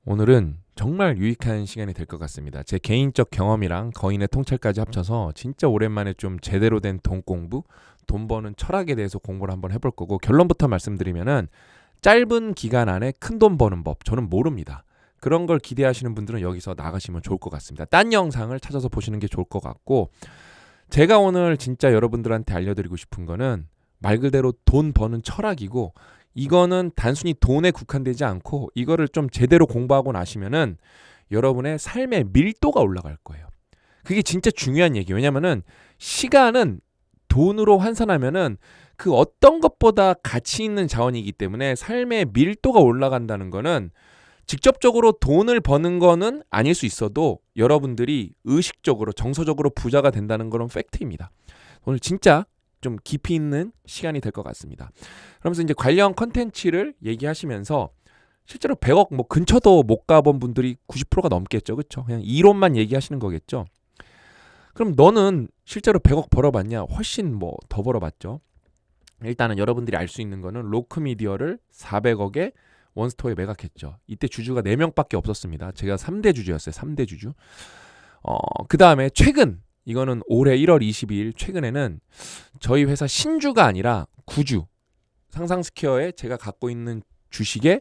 오늘은 정말 유익한 시간이 될 것 같습니다. 제 개인적 경험이랑 거인의 통찰까지 합쳐서 진짜 오랜만에 좀 제대로 된 돈 공부, 돈 버는 철학에 대해서 공부를 한번 해볼 거고, 결론부터 말씀드리면은 짧은 기간 안에 큰 돈 버는 법 저는 모릅니다. 그런 걸 기대하시는 분들은 여기서 나가시면 좋을 것 같습니다. 딴 영상을 찾아서 보시는 게 좋을 것 같고, 제가 오늘 진짜 여러분들한테 알려드리고 싶은 거는 말 그대로 돈 버는 철학이고, 이거는 단순히 돈에 국한되지 않고 이거를 좀 제대로 공부하고 나시면은 여러분의 삶의 밀도가 올라갈 거예요. 그게 진짜 중요한 얘기예요. 왜냐면은 시간은 돈으로 환산하면은 그 어떤 것보다 가치 있는 자원이기 때문에 삶의 밀도가 올라간다는 거는 직접적으로 돈을 버는 거는 아닐 수 있어도 여러분들이 의식적으로 정서적으로 부자가 된다는 그런 팩트입니다. 오늘 진짜 좀 깊이 있는 시간이 될 것 같습니다. 그러면서 이제 관련 컨텐츠를 얘기하시면서 실제로 100억 뭐 근처도 못 가본 분들이 90%가 넘겠죠. 그렇죠? 그냥 이론만 얘기하시는 거겠죠. 그럼 너는 실제로 100억 벌어봤냐? 훨씬 뭐 더 벌어봤죠. 일단은 여러분들이 알 수 있는 거는 로크미디어를 400억에 원스토어에 매각했죠. 이때 주주가 4명밖에 없었습니다. 제가 3대 주주였어요. 3대 주주. 그 다음에 최근 이거는 올해 1월 22일 최근에는 저희 회사 신주가 아니라 구주 상상스퀘어에 제가 갖고 있는 주식의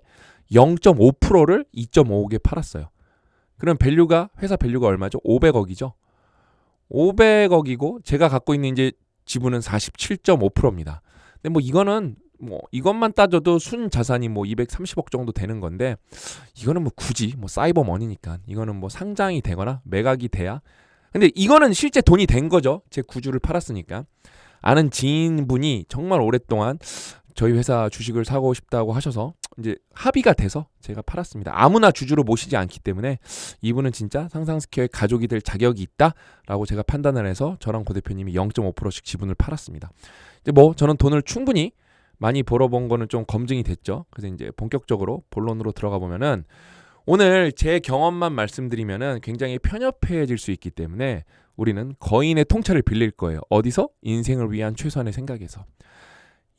0.5%를 2.5억에 팔았어요. 그럼 밸류가 회사 밸류가 얼마죠? 500억이죠. 500억이고 제가 갖고 있는 이제 지분은 47.5%입니다. 근데 뭐 이거는 뭐 이것만 따져도 순 자산이 뭐 230억 정도 되는 건데, 이거는 뭐 굳이 뭐 사이버 머니니까 이거는 뭐 상장이 되거나 매각이 돼야. 근데 이거는 실제 돈이 된 거죠. 제 구주를 팔았으니까. 아는 지인분이 정말 오랫동안 저희 회사 주식을 사고 싶다고 하셔서 이제 합의가 돼서 제가 팔았습니다. 아무나 주주로 모시지 않기 때문에 이분은 진짜 상상스퀘어의 가족이 될 자격이 있다라고 제가 판단을 해서 저랑 고 대표님이 0.5%씩 지분을 팔았습니다. 이제 뭐 저는 돈을 충분히 많이 벌어본 거는 좀 검증이 됐죠. 그래서 이제 본격적으로 본론으로 들어가 보면은, 오늘 제 경험만 말씀드리면은 굉장히 편협해질 수 있기 때문에 우리는 거인의 통찰을 빌릴 거예요. 어디서? 인생을 위한 최소한의 생각에서.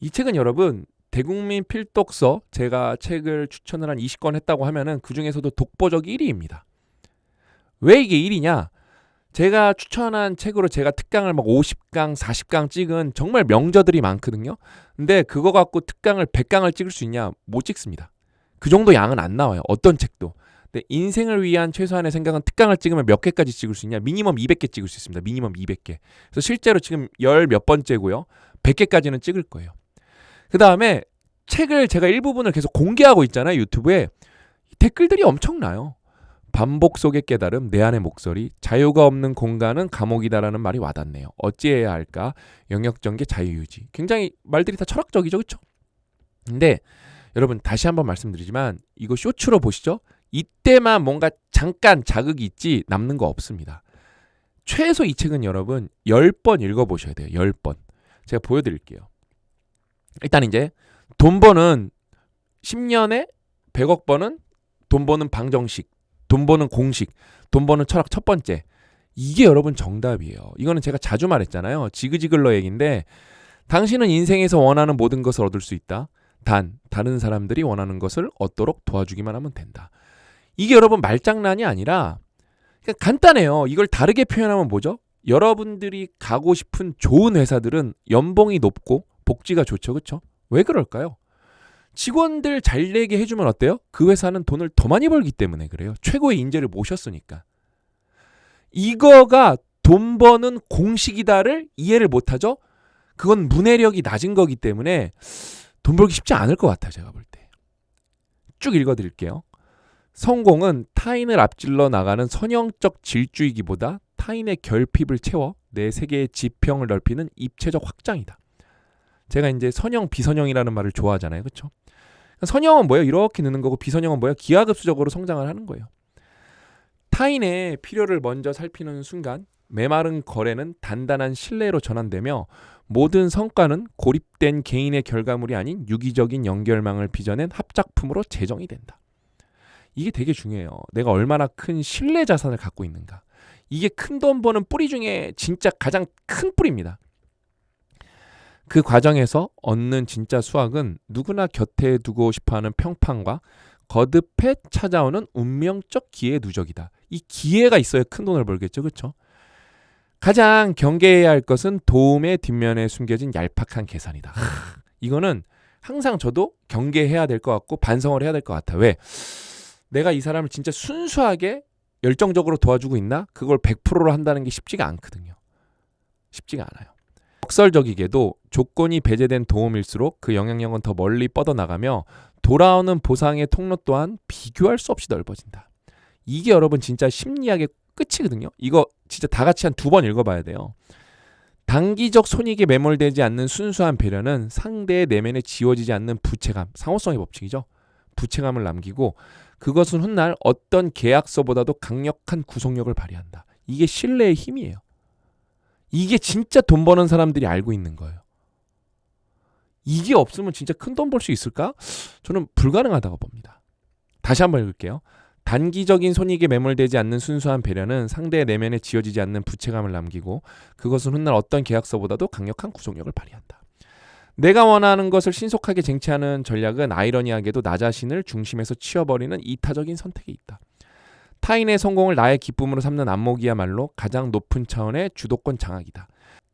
이 책은 여러분 대국민 필독서, 제가 책을 추천을 한 20권 했다고 하면은 그 중에서도 독보적 1위입니다. 왜 이게 1위냐? 제가 추천한 책으로 제가 특강을 막 50강, 40강 찍은 정말 명저들이 많거든요. 근데 그거 갖고 특강을 100강을 찍을 수 있냐? 못 찍습니다. 그 정도 양은 안 나와요. 어떤 책도. 근데 인생을 위한 최소한의 생각은 특강을 찍으면 몇 개까지 찍을 수 있냐? 미니멈 200개 찍을 수 있습니다. 미니멈 200개. 그래서 실제로 지금 열 몇 번째고요. 100개까지는 찍을 거예요. 그 다음에 책을 제가 일부분을 계속 공개하고 있잖아요. 유튜브에. 댓글들이 엄청나요. 반복 속의 깨달음, 내 안의 목소리, 자유가 없는 공간은 감옥이다라는 말이 와닿네요. 어찌해야 할까? 영역전개, 자유유지. 굉장히 말들이 다 철학적이죠. 그렇죠? 근데 여러분 다시 한번 말씀드리지만 이거 쇼츠로 보시죠. 이때만 뭔가 잠깐 자극이 있지 남는 거 없습니다. 최소 이 책은 여러분 10번 읽어보셔야 돼요. 10번. 제가 보여드릴게요. 일단 이제 돈 버는 10년에 100억 버는 돈 버는 방정식, 돈 버는 공식, 돈 버는 철학 첫 번째. 이게 여러분 정답이에요. 이거는 제가 자주 말했잖아요. 지그지글러 얘기인데, 당신은 인생에서 원하는 모든 것을 얻을 수 있다. 단, 다른 사람들이 원하는 것을 얻도록 도와주기만 하면 된다. 이게 여러분 말장난이 아니라 그러니까 간단해요. 이걸 다르게 표현하면 뭐죠? 여러분들이 가고 싶은 좋은 회사들은 연봉이 높고 복지가 좋죠. 그렇죠? 왜 그럴까요? 직원들 잘 내게 해주면 어때요? 그 회사는 돈을 더 많이 벌기 때문에 그래요. 최고의 인재를 모셨으니까. 이거가 돈 버는 공식이다를 이해를 못하죠? 그건 문해력이 낮은 거기 때문에 돈 벌기 쉽지 않을 것 같아요. 제가 볼 때. 쭉 읽어드릴게요. 성공은 타인을 앞질러 나가는 선형적 질주이기보다 타인의 결핍을 채워 내 세계의 지평을 넓히는 입체적 확장이다. 제가 이제 선형, 비선형이라는 말을 좋아하잖아요. 그렇죠? 선형은 뭐예요? 이렇게 느는 거고, 비선형은 뭐예요? 기하급수적으로 성장을 하는 거예요. 타인의 필요를 먼저 살피는 순간 메마른 거래는 단단한 신뢰로 전환되며, 모든 성과는 고립된 개인의 결과물이 아닌 유기적인 연결망을 빚어낸 합작품으로 재정이 된다. 이게 되게 중요해요. 내가 얼마나 큰 신뢰 자산을 갖고 있는가. 이게 큰 돈 버는 뿌리 중에 진짜 가장 큰 뿌리입니다. 그 과정에서 얻는 진짜 수확은 누구나 곁에 두고 싶어하는 평판과 거듭해 찾아오는 운명적 기회의 누적이다. 이 기회가 있어야 큰 돈을 벌겠죠. 그렇죠? 가장 경계해야 할 것은 도움의 뒷면에 숨겨진 얄팍한 계산이다. 이거는 항상 저도 경계해야 될 것 같고 반성을 해야 될 것 같아요. 왜? 내가 이 사람을 진짜 순수하게 열정적으로 도와주고 있나? 그걸 100%로 한다는 게 쉽지가 않거든요. 쉽지가 않아요. 역설적이게도 조건이 배제된 도움일수록 그 영향력은 더 멀리 뻗어나가며 돌아오는 보상의 통로 또한 비교할 수 없이 넓어진다. 이게 여러분 진짜 심리학의 끝이거든요. 이거 진짜 다 같이 한 2번 읽어봐야 돼요. 단기적 손익에 매몰되지 않는 순수한 배려는 상대의 내면에 지워지지 않는 부채감, 상호성의 법칙이죠. 부채감을 남기고 그것은 훗날 어떤 계약서보다도 강력한 구속력을 발휘한다. 이게 신뢰의 힘이에요. 이게 진짜 돈 버는 사람들이 알고 있는 거예요. 이게 없으면 진짜 큰 돈 벌 수 있을까? 저는 불가능하다고 봅니다. 다시 한번 읽을게요. 단기적인 손익에 매몰되지 않는 순수한 배려는 상대의 내면에 지어지지 않는 부채감을 남기고 그것은 훗날 어떤 계약서보다도 강력한 구속력을 발휘한다. 내가 원하는 것을 신속하게 쟁취하는 전략은 아이러니하게도 나 자신을 중심에서 치워버리는 이타적인 선택에 있다. 타인의 성공을 나의 기쁨으로 삼는 안목이야말로 가장 높은 차원의 주도권 장악이다.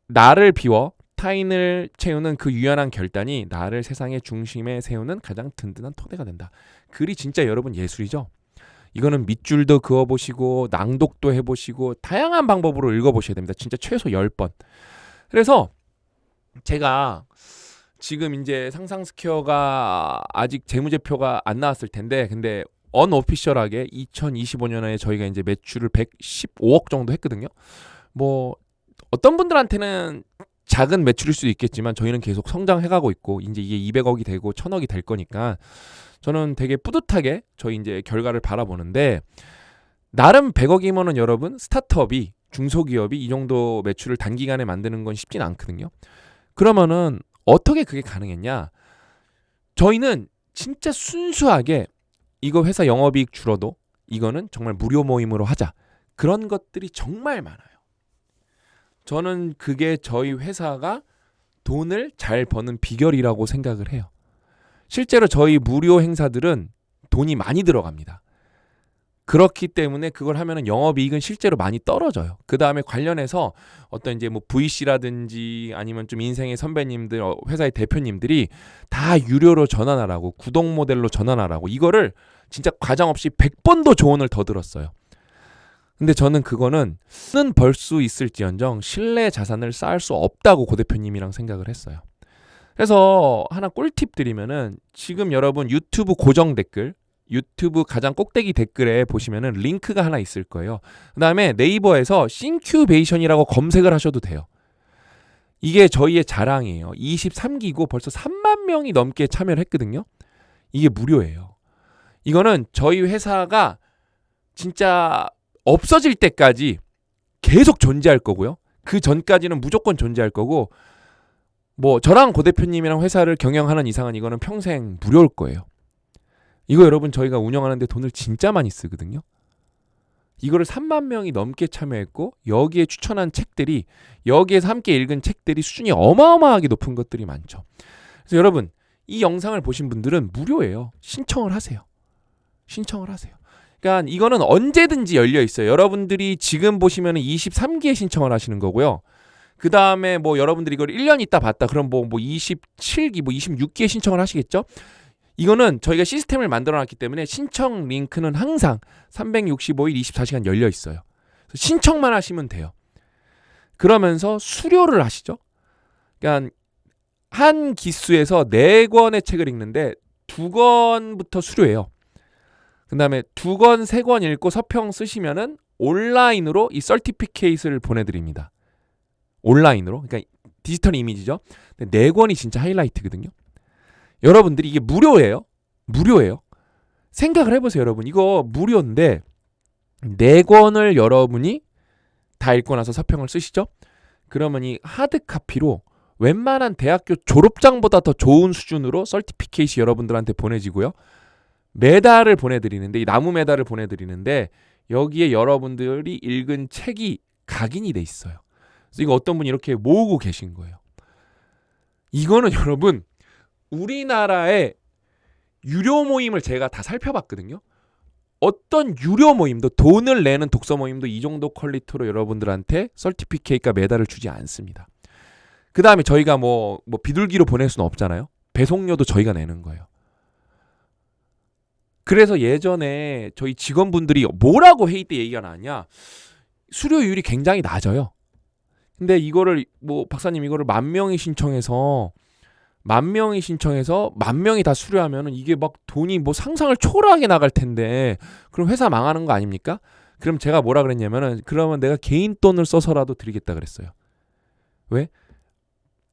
나를 비워 타인을 채우는 그 유연한 결단이 나를 세상의 중심에 세우는 가장 든든한 토대가 된다. 글이 진짜 여러분 예술이죠? 이거는 밑줄도 그어보시고 낭독도 해보시고 다양한 방법으로 읽어보셔야 됩니다. 진짜 최소 10번. 그래서 제가 지금 이제 상상스퀘어가 아직 재무제표가 안 나왔을 텐데 근데 언오피셜하게 2025년에 저희가 이제 매출을 115억 정도 했거든요. 뭐 어떤 분들한테는 작은 매출일 수도 있겠지만 저희는 계속 성장해가고 있고 이제 이게 200억이 되고 1000억이 될 거니까 저는 되게 뿌듯하게 저희 이제 결과를 바라보는데 나름 100억이면은 여러분 스타트업이 중소기업이 이 정도 매출을 단기간에 만드는 건 쉽진 않거든요. 그러면은 어떻게 그게 가능했냐? 저희는 진짜 순수하게 이거 회사 영업이익 줄어도 이거는 정말 무료 모임으로 하자. 그런 것들이 정말 많아요. 저는 그게 저희 회사가 돈을 잘 버는 비결이라고 생각을 해요. 실제로 저희 무료 행사들은 돈이 많이 들어갑니다. 그렇기 때문에 그걸 하면은 영업이익은 실제로 많이 떨어져요. 그 다음에 관련해서 어떤 이제 뭐 VC라든지 아니면 좀 인생의 선배님들, 회사의 대표님들이 다 유료로 전환하라고 구독 모델로 전환하라고 이거를 진짜 과장 없이 100번도 조언을 더 들었어요. 근데 저는 그거는 벌 수 있을지언정 신뢰 자산을 쌓을 수 없다고 고 대표님이랑 생각을 했어요. 그래서 하나 꿀팁 드리면은 지금 여러분 유튜브 고정 댓글 유튜브 가장 꼭대기 댓글에 보시면은 링크가 하나 있을 거예요. 그 다음에 네이버에서 싱큐베이션이라고 검색을 하셔도 돼요. 이게 저희의 자랑이에요. 23기고 벌써 3만 명이 넘게 참여를 했거든요. 이게 무료예요. 이거는 저희 회사가 진짜 없어질 때까지 계속 존재할 거고요. 그 전까지는 무조건 존재할 거고 뭐 저랑 고 대표님이랑 회사를 경영하는 이상은 이거는 평생 무료일 거예요. 이거 여러분 저희가 운영하는데 돈을 진짜 많이 쓰거든요. 이거를 3만 명이 넘게 참여했고 여기에 추천한 책들이 여기에서 함께 읽은 책들이 수준이 어마어마하게 높은 것들이 많죠. 그래서 여러분 이 영상을 보신 분들은 무료예요. 신청을 하세요. 신청을 하세요. 그러니까 이거는 언제든지 열려 있어요. 여러분들이 지금 보시면 23기에 신청을 하시는 거고요. 그 다음에 뭐 여러분들이 이걸 1년 있다 봤다 그럼 뭐 27기, 뭐 26기에 신청을 하시겠죠? 이거는 저희가 시스템을 만들어 놨기 때문에 신청 링크는 항상 365일 24시간 열려 있어요. 신청만 하시면 돼요. 그러면서 수료를 하시죠. 그러니까 한 기수에서 4권의 책을 읽는데 2권부터 수료해요. 그 다음에 2권, 3권 읽고 서평 쓰시면은 온라인으로 이 서티피케이트를 보내드립니다. 온라인으로. 그러니까 디지털 이미지죠. 근데 4권이 진짜 하이라이트거든요. 여러분들이 이게 무료예요. 무료예요. 생각을 해보세요, 여러분. 이거 무료인데 4권을 여러분이 다 읽고 나서 서평을 쓰시죠? 그러면 이 하드카피로 웬만한 대학교 졸업장보다 더 좋은 수준으로 서티피케이트 여러분들한테 보내지고요. 메달을 보내드리는데 이 나무 메달을 보내드리는데 여기에 여러분들이 읽은 책이 각인이 돼 있어요. 그래서 이거 어떤 분이 이렇게 모으고 계신 거예요. 이거는 여러분 우리나라의 유료 모임을 제가 다 살펴봤거든요. 어떤 유료 모임도 돈을 내는 독서 모임도 이 정도 퀄리티로 여러분들한테 서티피케이트가 메달을 주지 않습니다. 그 다음에 저희가 뭐 비둘기로 보낼 수는 없잖아요. 배송료도 저희가 내는 거예요. 그래서 예전에 저희 직원분들이 뭐라고 회의 때 얘기가 나왔냐, 수료율이 굉장히 낮아요. 근데 이거를 박사님 이거를 10,000명이 신청해서 10,000명이 다 수료하면은 이게 막 돈이 상상을 초월하게 나갈 텐데 그럼 회사 망하는 거 아닙니까? 그럼 제가 뭐라 그랬냐면은 그러면 내가 개인 돈을 써서라도 드리겠다 그랬어요. 왜?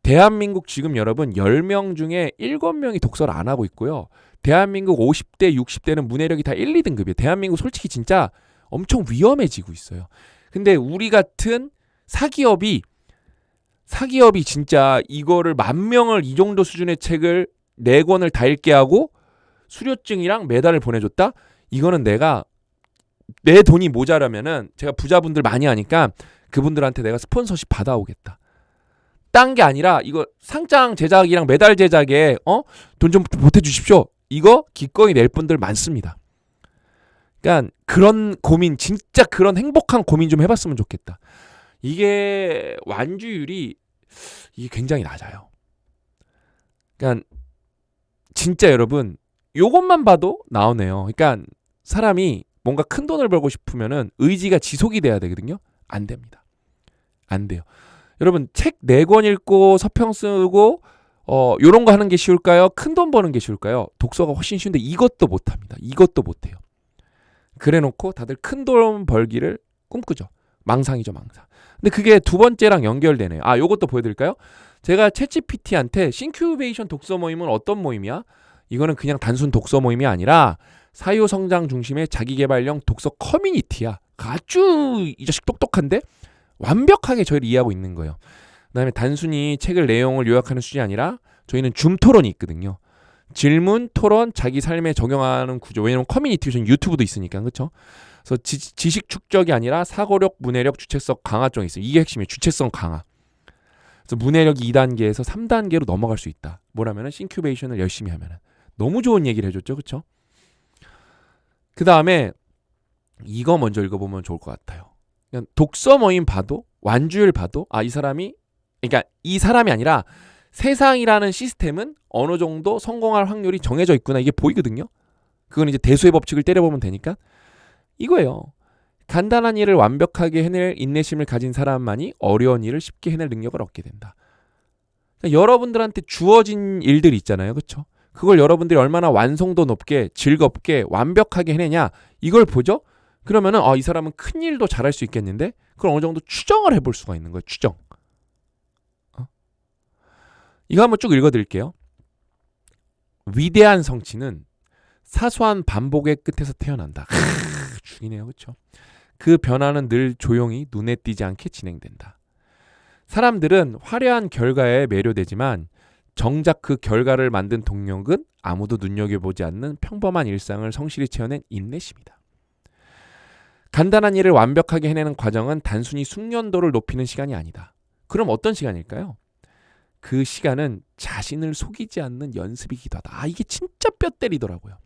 대한민국 지금 여러분 10명 중에 7명이 독서를 안 하고 있고요. 대한민국 50대, 60대는 문해력이 다 1, 2등급이에요. 대한민국 솔직히 진짜 엄청 위험해지고 있어요. 근데 우리 같은 사기업이 진짜 이거를 10,000명을 이 정도 수준의 책을 4권을 다 읽게 하고 수료증이랑 메달을 보내줬다? 이거는 내가 내 돈이 모자라면은 제가 부자분들 많이 하니까 그분들한테 내가 스폰서십 받아오겠다. 딴 게 아니라 이거 상장 제작이랑 메달 제작에 돈 좀 보태주십시오. 이거 기꺼이 낼 분들 많습니다. 그러니까 그런 고민, 진짜 그런 행복한 고민 좀 해봤으면 좋겠다. 이게 완주율이 이게 굉장히 낮아요. 그러니까 진짜 여러분 요것만 봐도 나오네요. 그러니까 사람이 뭔가 큰 돈을 벌고 싶으면은 의지가 지속이 돼야 되거든요. 안 됩니다. 안 돼요. 여러분 책 4권 읽고 서평 쓰고 요런 거 하는 게 쉬울까요? 큰 돈 버는 게 쉬울까요? 독서가 훨씬 쉬운데 이것도 못합니다. 이것도 못해요. 그래놓고 다들 큰 돈 벌기를 꿈꾸죠. 망상이죠, 망상. 근데 그게 두 번째랑 연결되네요. 요것도 보여드릴까요? 제가 챗GPT한테 싱큐베이션 독서 모임은 어떤 모임이야? 이거는 그냥 단순 독서 모임이 아니라 사유성장 중심의 자기개발형 독서 커뮤니티야. 아주 이 자식 똑똑한데 완벽하게 저희를 이해하고 있는 거예요. 그다음에 단순히 책을 내용을 요약하는 수준이 아니라 저희는 줌 토론이 있거든요. 질문, 토론, 자기 삶에 적용하는 구조. 왜냐면 커뮤니티 저는 유튜브도 있으니까, 그렇죠? 그래서 지식 축적이 아니라 사고력, 문해력, 주체성 강화 쪽에 있어요. 이게 핵심이에요. 주체성 강화. 그래서 문해력이 2단계에서 3단계로 넘어갈 수 있다. 뭐라면은 싱큐베이션을 열심히 하면은. 너무 좋은 얘기를 해줬죠, 그렇죠? 그 다음에 이거 먼저 읽어보면 좋을 것 같아요. 그냥 독서 모임 봐도, 완주율 봐도 이 사람이, 그러니까 이 사람이 아니라 세상이라는 시스템은 어느 정도 성공할 확률이 정해져 있구나, 이게 보이거든요. 그건 이제 대수의 법칙을 때려보면 되니까 이거예요. 간단한 일을 완벽하게 해낼 인내심을 가진 사람만이 어려운 일을 쉽게 해낼 능력을 얻게 된다. 그러니까 여러분들한테 주어진 일들이 있잖아요, 그렇죠? 그걸 여러분들이 얼마나 완성도 높게, 즐겁게, 완벽하게 해내냐, 이걸 보죠. 그러면은 이 사람은 큰 일도 잘할 수 있겠는데, 그걸 어느 정도 추정을 해볼 수가 있는 거예요. 추정. 이거 한번 쭉 읽어드릴게요. 위대한 성취는 사소한 반복의 끝에서 태어난다. 죽이네요, 그렇죠? 그 변화는 늘 조용히 눈에 띄지 않게 진행된다. 사람들은 화려한 결과에 매료되지만 정작 그 결과를 만든 동력은 아무도 눈여겨보지 않는 평범한 일상을 성실히 채워낸 인내심이다. 간단한 일을 완벽하게 해내는 과정은 단순히 숙련도를 높이는 시간이 아니다. 그럼 어떤 시간일까요? 그 시간은 자신을 속이지 않는 연습이기도 하다. 이게 진짜 뼈 때리더라고요.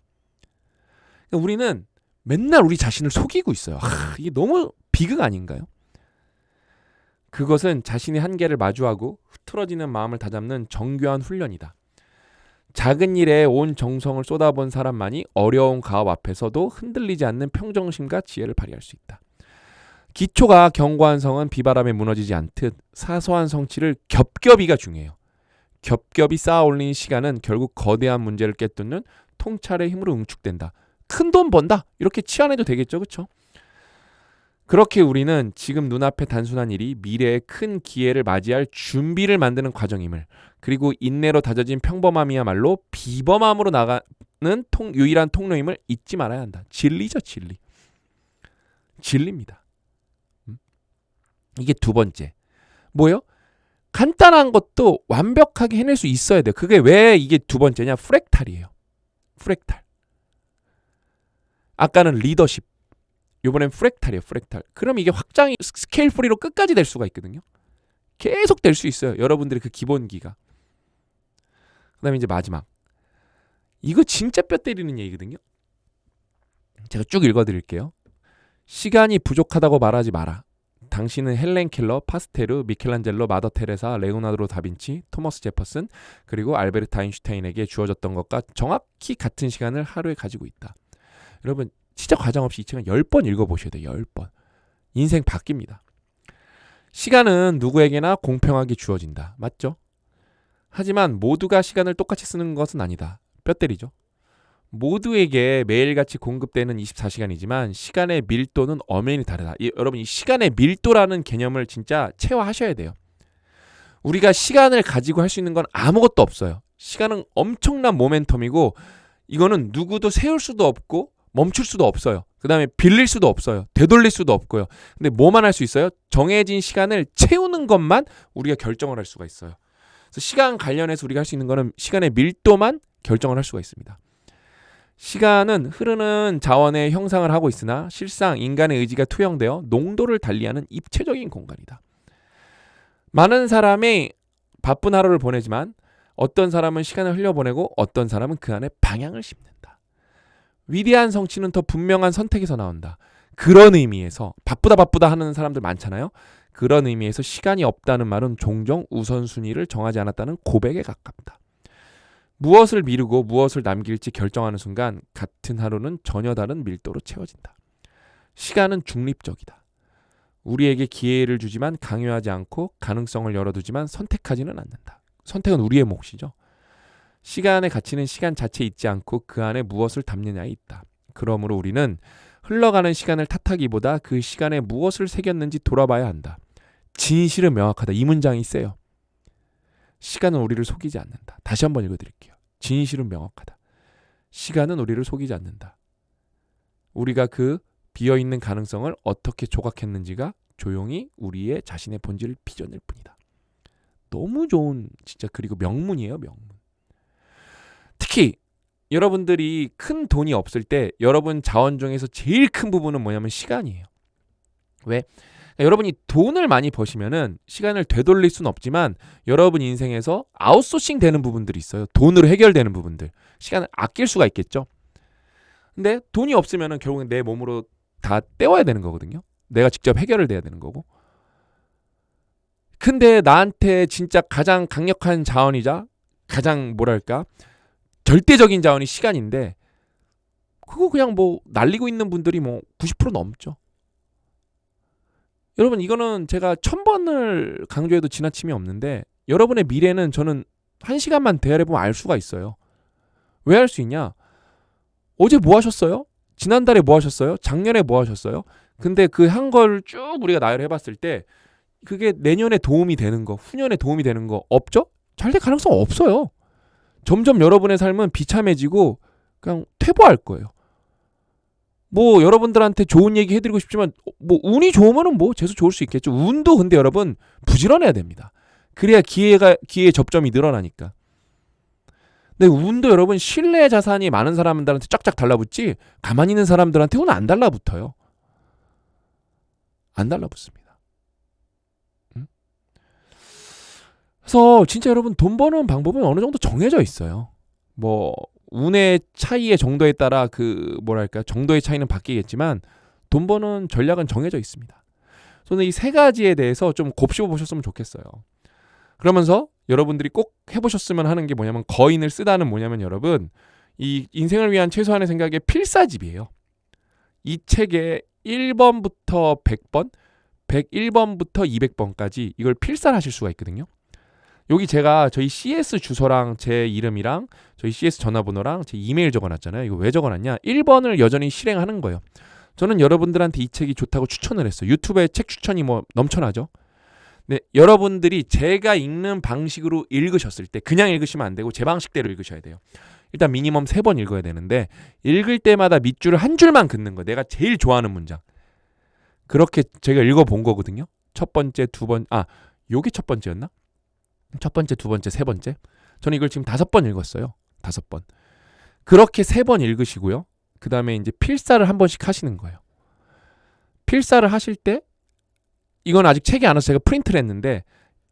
그러니까 우리는 맨날 우리 자신을 속이고 있어요. 이게 너무 비극 아닌가요? 그것은 자신의 한계를 마주하고 흐트러지는 마음을 다잡는 정교한 훈련이다. 작은 일에 온 정성을 쏟아본 사람만이 어려운 가업 앞에서도 흔들리지 않는 평정심과 지혜를 발휘할 수 있다. 기초가 견고한 성은 비바람에 무너지지 않듯 사소한 성취를 겹겹이가 중요해요. 겹겹이 쌓아 올린 시간은 결국 거대한 문제를 꿰뚫는 통찰의 힘으로 응축된다. 큰 돈 번다. 이렇게 치환해도 되겠죠, 그렇죠? 그렇게 우리는 지금 눈앞에 단순한 일이 미래의 큰 기회를 맞이할 준비를 만드는 과정임을, 그리고 인내로 다져진 평범함이야말로 비범함으로 나가는 유일한 통로임을 잊지 말아야 한다. 진리죠, 진리. 진리입니다. 이게 두 번째. 뭐예요? 간단한 것도 완벽하게 해낼 수 있어야 돼요. 그게 왜 이게 두 번째냐? 프랙탈이에요. 프랙탈. 아까는 리더십. 이번엔 프랙탈이에요. 프랙탈. 그럼 이게 확장이 스케일 프리로 끝까지 될 수가 있거든요. 계속 될 수 있어요. 여러분들의 그 기본기가. 그 다음에 이제 마지막. 이거 진짜 뼈 때리는 얘기거든요. 제가 쭉 읽어드릴게요. 시간이 부족하다고 말하지 마라. 당신은 헬렌 켈러, 파스테르, 미켈란젤로, 마더 테레사, 레오나르도 다빈치, 토머스 제퍼슨, 그리고 알베르트 아인슈타인에게 주어졌던 것과 정확히 같은 시간을 하루에 가지고 있다. 여러분 진짜 과장없이 이 책은 10번 읽어보셔야 돼요. 10번. 인생 바뀝니다. 시간은 누구에게나 공평하게 주어진다. 맞죠? 하지만 모두가 시간을 똑같이 쓰는 것은 아니다. 뼈 때리죠. 모두에게 매일같이 공급되는 24시간이지만 시간의 밀도는 엄연히 다르다. 여러분 이 시간의 밀도라는 개념을 진짜 체화하셔야 돼요. 우리가 시간을 가지고 할 수 있는 건 아무것도 없어요. 시간은 엄청난 모멘텀이고 이거는 누구도 세울 수도 없고 멈출 수도 없어요. 그 다음에 빌릴 수도 없어요. 되돌릴 수도 없고요. 근데 뭐만 할 수 있어요? 정해진 시간을 채우는 것만 우리가 결정을 할 수가 있어요. 그래서 시간 관련해서 우리가 할 수 있는 거는 시간의 밀도만 결정을 할 수가 있습니다. 시간은 흐르는 자원의 형상을 하고 있으나 실상 인간의 의지가 투영되어 농도를 달리하는 입체적인 공간이다. 많은 사람이 바쁜 하루를 보내지만 어떤 사람은 시간을 흘려보내고 어떤 사람은 그 안에 방향을 심는다. 위대한 성취는 더 분명한 선택에서 나온다. 그런 의미에서 바쁘다 하는 사람들 많잖아요. 그런 의미에서 시간이 없다는 말은 종종 우선순위를 정하지 않았다는 고백에 가깝다. 무엇을 미루고 무엇을 남길지 결정하는 순간 같은 하루는 전혀 다른 밀도로 채워진다. 시간은 중립적이다. 우리에게 기회를 주지만 강요하지 않고 가능성을 열어두지만 선택하지는 않는다. 선택은 우리의 몫이죠. 시간의 가치는 시간 자체에 있지 않고 그 안에 무엇을 담느냐에 있다. 그러므로 우리는 흘러가는 시간을 탓하기보다 그 시간에 무엇을 새겼는지 돌아봐야 한다. 진실은 명확하다. 이 문장이 세요. 시간은 우리를 속이지 않는다. 다시 한번 읽어드릴게요. 진실은 명확하다. 시간은 우리를 속이지 않는다. 우리가 그 비어있는 가능성을 어떻게 조각했는지가 조용히 우리의 자신의 본질을 빚어낼 뿐이다. 너무 좋은 진짜 그리고 명문이에요. 명문. 특히 여러분들이 큰 돈이 없을 때 여러분 자원 중에서 제일 큰 부분은 뭐냐면 시간이에요. 왜? 여러분이 돈을 많이 버시면은 시간을 되돌릴 수는 없지만 여러분 인생에서 아웃소싱 되는 부분들이 있어요. 돈으로 해결되는 부분들. 시간을 아낄 수가 있겠죠. 근데 돈이 없으면은 결국엔 내 몸으로 다 때워야 되는 거거든요. 내가 직접 해결을 해야 되는 거고. 근데 나한테 진짜 가장 강력한 자원이자 가장 뭐랄까 절대적인 자원이 시간인데 그거 그냥 뭐 날리고 있는 분들이 뭐 90% 넘죠. 여러분 이거는 제가 1000번을 강조해도 지나침이 없는데 여러분의 미래는 저는 1시간만 대화해보면 알 수가 있어요. 왜 알 수 있냐? 어제 뭐 하셨어요? 지난달에 뭐 하셨어요? 작년에 뭐 하셨어요? 근데 그 한 걸 쭉 우리가 나열해봤을 때 그게 내년에 도움이 되는 거, 후년에 도움이 되는 거 없죠? 잘 될 가능성 없어요. 점점 여러분의 삶은 비참해지고 그냥 퇴보할 거예요. 뭐 여러분들한테 좋은 얘기 해드리고 싶지만 뭐 운이 좋으면은 뭐 재수 좋을 수 있겠죠. 운도 근데 여러분 부지런해야 됩니다. 그래야 기회의 접점이 늘어나니까. 근데 운도 여러분 신뢰 자산이 많은 사람들한테 쫙쫙 달라붙지 가만히 있는 사람들한테 운 안 달라붙어요. 안 달라붙습니다. 그래서 진짜 여러분 돈 버는 방법은 어느 정도 정해져 있어요. 뭐 운의 차이의 정도에 따라 그 뭐랄까 정도의 차이는 바뀌겠지만 돈 버는 전략은 정해져 있습니다. 저는 이 세 가지에 대해서 좀 곱씹어 보셨으면 좋겠어요. 그러면서 여러분들이 꼭 해보셨으면 하는 게 뭐냐면 거인을 쓰다는 뭐냐면 여러분 이 인생을 위한 최소한의 생각의 필사집이에요. 이 책의 1번부터 100번, 101번부터 200번까지 이걸 필사를 하실 수가 있거든요. 여기 제가 저희 CS 주소랑 제 이름이랑 저희 CS 전화번호랑 제 이메일 적어놨잖아요. 이거 왜 적어놨냐? 1번을 여전히 실행하는 거예요. 저는 여러분들한테 이 책이 좋다고 추천을 했어요. 유튜브에 책 추천이 뭐 넘쳐나죠. 네, 여러분들이 제가 읽는 방식으로 읽으셨을 때 그냥 읽으시면 안 되고 제 방식대로 읽으셔야 돼요. 일단 미니멈 3번 읽어야 되는데 읽을 때마다 밑줄을 한 줄만 긋는 거예요. 내가 제일 좋아하는 문장. 그렇게 제가 읽어본 거거든요. 첫 번째, 요게 첫 번째였나? 첫 번째, 두 번째, 세 번째. 저는 이걸 지금 5번 읽었어요. 5번. 그렇게 3번 읽으시고요. 그 다음에 이제 필사를 한 번씩 하시는 거예요. 필사를 하실 때 이건 아직 책이 안 와서 제가 프린트를 했는데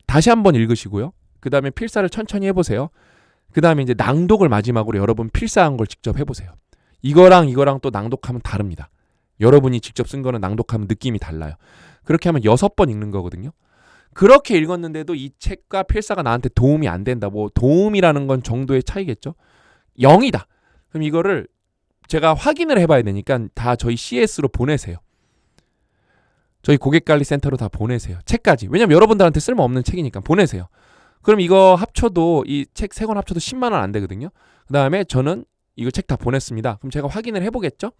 다시 한 번 읽으시고요. 그 다음에 필사를 천천히 해보세요. 그 다음에 이제 낭독을 마지막으로 여러분 필사한 걸 직접 해보세요. 이거랑 또 낭독하면 다릅니다. 여러분이 직접 쓴 거는 낭독하면 느낌이 달라요. 그렇게 하면 6번 읽는 거거든요. 그렇게 읽었는데도 이 책과 필사가 나한테 도움이 안 된다. 뭐 도움이라는 건 정도의 차이겠죠. 0이다. 그럼 이거를 제가 확인을 해봐야 되니까 다 저희 CS로 보내세요. 저희 고객관리센터로 다 보내세요. 책까지. 왜냐면 여러분들한테 쓸모없는 책이니까 보내세요. 그럼 이거 합쳐도 이 책 3권 합쳐도 10만 원 안 되거든요. 그 다음에 저는 이거 책 다 보냈습니다. 그럼 제가 확인을 해보겠죠.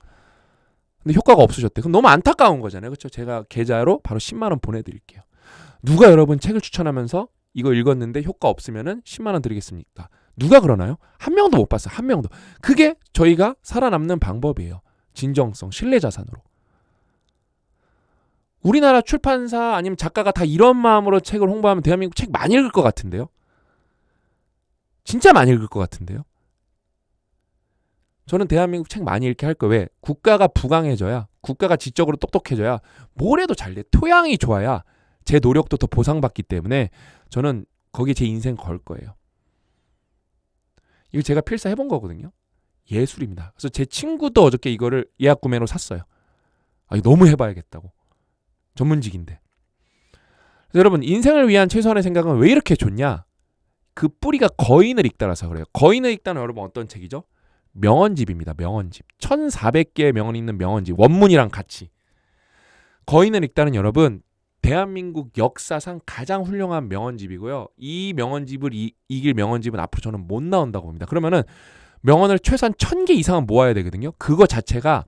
근데 효과가 없으셨대. 그럼 너무 안타까운 거잖아요. 그렇죠? 제가 계좌로 바로 10만 원 보내드릴게요. 누가 여러분 책을 추천하면서 이거 읽었는데 효과 없으면은 10만 원 드리겠습니까? 누가 그러나요? 한 명도 못 봤어요. 한 명도. 그게 저희가 살아남는 방법이에요. 진정성, 신뢰 자산으로. 우리나라 출판사 아니면 작가가 다 이런 마음으로 책을 홍보하면 대한민국 책 많이 읽을 것 같은데요. 진짜 많이 읽을 것 같은데요. 저는 대한민국 책 많이 읽게 할 거예요. 왜? 국가가 부강해져야, 국가가 지적으로 똑똑해져야 뭘 해도 잘 돼. 토양이 좋아야 제 노력도 더 보상받기 때문에 저는 거기에 제 인생 걸 거예요. 이거 제가 필사 해본 거거든요. 예술입니다. 그래서 제 친구도 어저께 이거를 예약 구매로 샀어요. 아, 이거 너무 해봐야겠다고. 전문직인데. 그래서 여러분, 인생을 위한 최소한의 생각은 왜 이렇게 좋냐? 그 뿌리가 거인을 읽다라서 그래요. 거인을 읽다는 여러분 어떤 책이죠? 명언집입니다. 명언집. 1400개의 명언이 있는 명언집. 원문이랑 같이. 거인을 읽다는 여러분, 대한민국 역사상 가장 훌륭한 명언집이고요. 이 명언집을 이길 명언집은 앞으로 저는 못 나온다고 봅니다. 그러면은 명언을 최소한 1000개 이상은 모아야 되거든요. 그거 자체가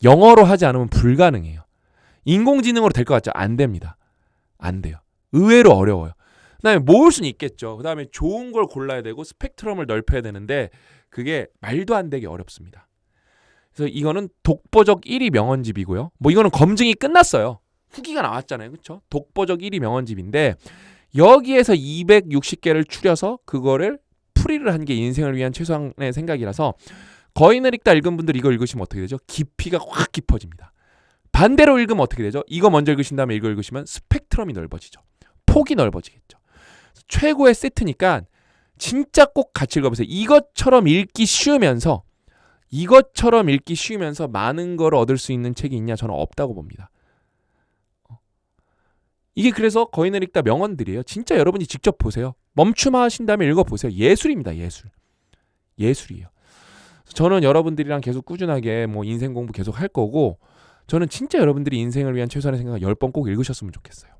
영어로 하지 않으면 불가능해요. 인공지능으로 될 것 같죠? 안 됩니다. 안 돼요. 의외로 어려워요. 그 다음에 모을 수는 있겠죠. 그 다음에 좋은 걸 골라야 되고 스펙트럼을 넓혀야 되는데 그게 말도 안 되게 어렵습니다. 그래서 이거는 독보적 1위 명언집이고요. 뭐 이거는 검증이 끝났어요. 후기가 나왔잖아요. 그렇죠? 독보적 1위 명언집인데 여기에서 260개를 추려서 그거를 풀이를 한 게 인생을 위한 최소한의 생각이라서 거인을 읽다 읽은 분들 이거 읽으시면 어떻게 되죠? 깊이가 확 깊어집니다. 반대로 읽으면 어떻게 되죠? 이거 먼저 읽으신 다음에 이거 읽으시면 스펙트럼이 넓어지죠. 폭이 넓어지겠죠. 최고의 세트니까 진짜 꼭 같이 읽어보세요. 이것처럼 읽기 쉬우면서 많은 걸 얻을 수 있는 책이 있냐? 저는 없다고 봅니다. 이게 그래서 거인을 읽다 명언들이에요. 진짜 여러분이 직접 보세요. 멈춤하신 다음에 읽어보세요. 예술입니다. 예술. 예술이에요. 저는 여러분들이랑 계속 꾸준하게 뭐 인생 공부 계속 할 거고 저는 진짜 여러분들이 인생을 위한 최소한의 생각 10번 꼭 읽으셨으면 좋겠어요.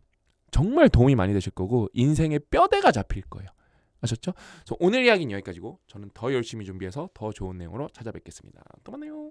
정말 도움이 많이 되실 거고 인생의 뼈대가 잡힐 거예요. 아셨죠? 그래서 오늘 이야기는 여기까지고 저는 더 열심히 준비해서 더 좋은 내용으로 찾아뵙겠습니다. 또 만나요.